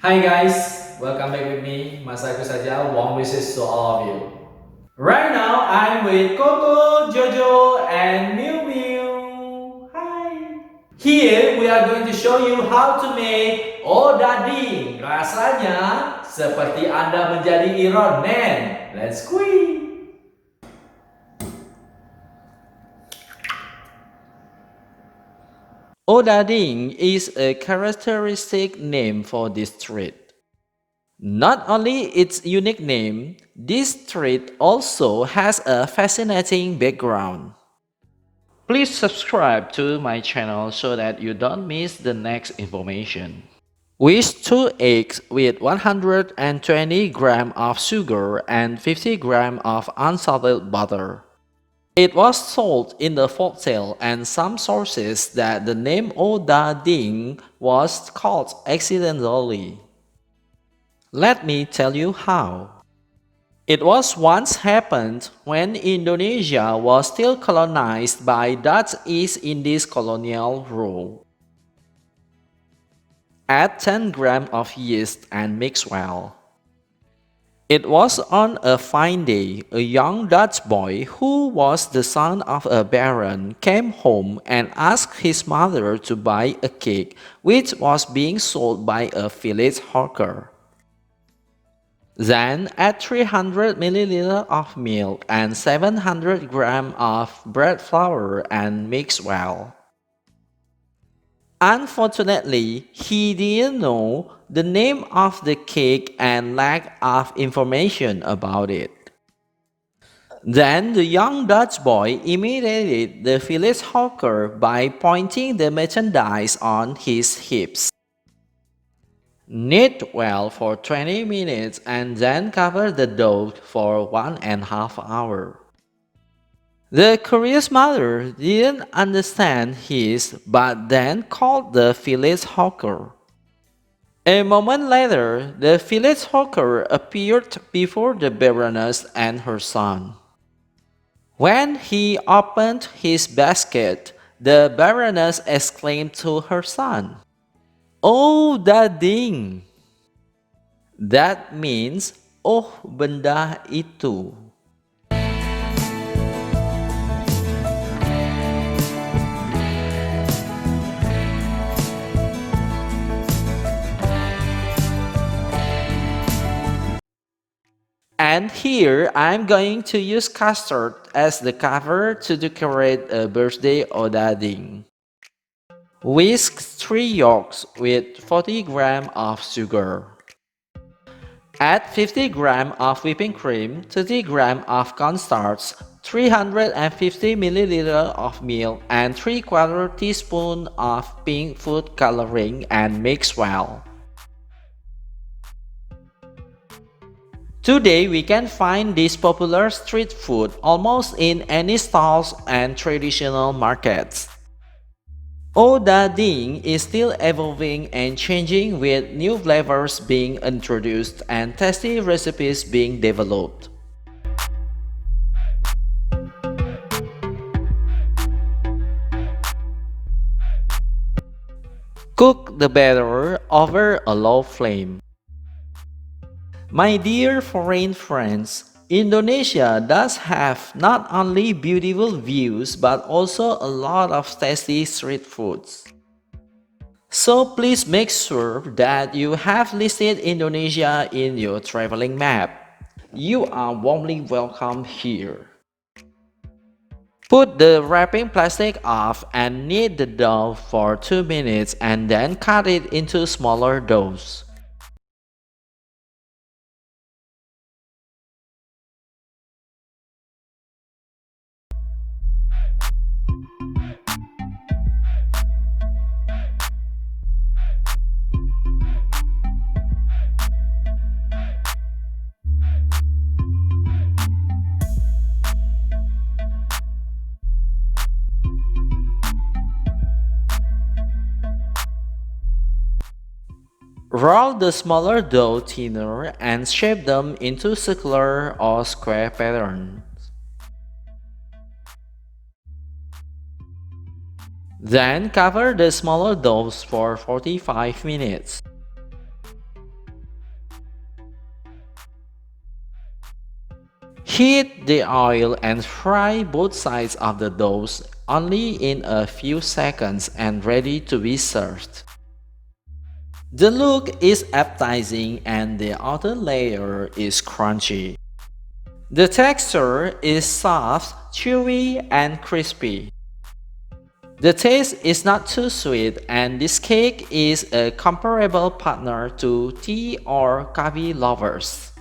Hi guys, welcome back with me, Masaku Saja. Warm wishes to all of you. Right now, I'm with Coco, Jojo, and Mew Mew. Hi. Here, we are going to show you how to make Odading. Rasanya seperti Anda menjadi Iron Man. Let's go. Odading is a characteristic name for this street. Not only its unique name, this street also has a fascinating background. Please subscribe to my channel so that you don't miss the next information. With 2 eggs with 120 gram of sugar and 50 gram of unsalted butter. It was sold in the folktale and some sources that the name Odading was called accidentally. Let me tell you how. It was once happened when Indonesia was still colonized by Dutch East Indies colonial rule. Add 10 grams of yeast and mix well. It was on a fine day, a young Dutch boy who was the son of a baron came home and asked his mother to buy a cake which was being sold by a village hawker. Then add 300 ml of milk and 700 grams of bread flour and mix well. Unfortunately, he didn't know the name of the cake and lack of information about it. Then the young Dutch boy imitated the village hawker by pointing the merchandise on his hips. Knead well for 20 minutes and then cover the dough for 1.5 hours. The curious mother didn't understand his but then called the village hawker. A moment later, the village hawker appeared before the Baroness and her son. When he opened his basket, the Baroness exclaimed to her son, "Oh, Dading!" That means, "Oh, benda itu." And here I'm going to use custard as the cover to decorate a birthday Odading. Whisk 3 yolks with 40 grams of sugar. Add 50 grams of whipping cream, 30 grams of cornstarch, 350 ml of milk, and 3/4 teaspoon of pink food coloring and mix well. Today we can find this popular street food almost in any stalls and traditional markets. Odading is still evolving and changing with new flavors being introduced and tasty recipes being developed. Cook the batter over a low flame. My dear foreign friends, Indonesia does have not only beautiful views but also a lot of tasty street foods. So please make sure that you have listed Indonesia in your traveling map. You are warmly welcome here. Put the wrapping plastic off and knead the dough for 2 minutes and then cut it into smaller doughs. Roll the smaller dough thinner and shape them into circular or square patterns. Then cover the smaller doughs for 45 minutes. Heat the oil and fry both sides of the dough only in a few seconds and ready to be served. The look is appetizing and the outer layer is crunchy. The texture is soft, chewy, and crispy. The taste is not too sweet, and this cake is a comparable partner to tea or coffee lovers.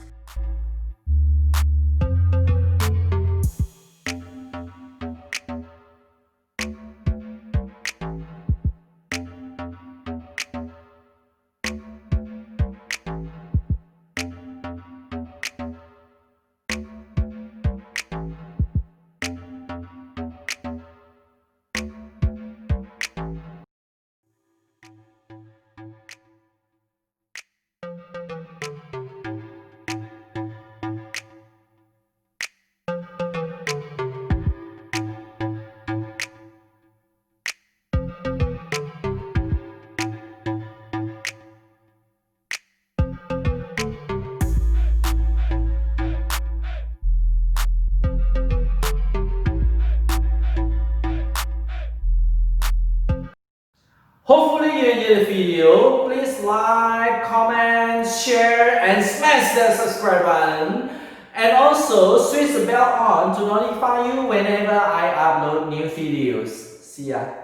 Hopefully you enjoyed the video. Please like, comment, share, and smash the subscribe button. And also switch the bell on to notify you whenever I upload new videos. See ya.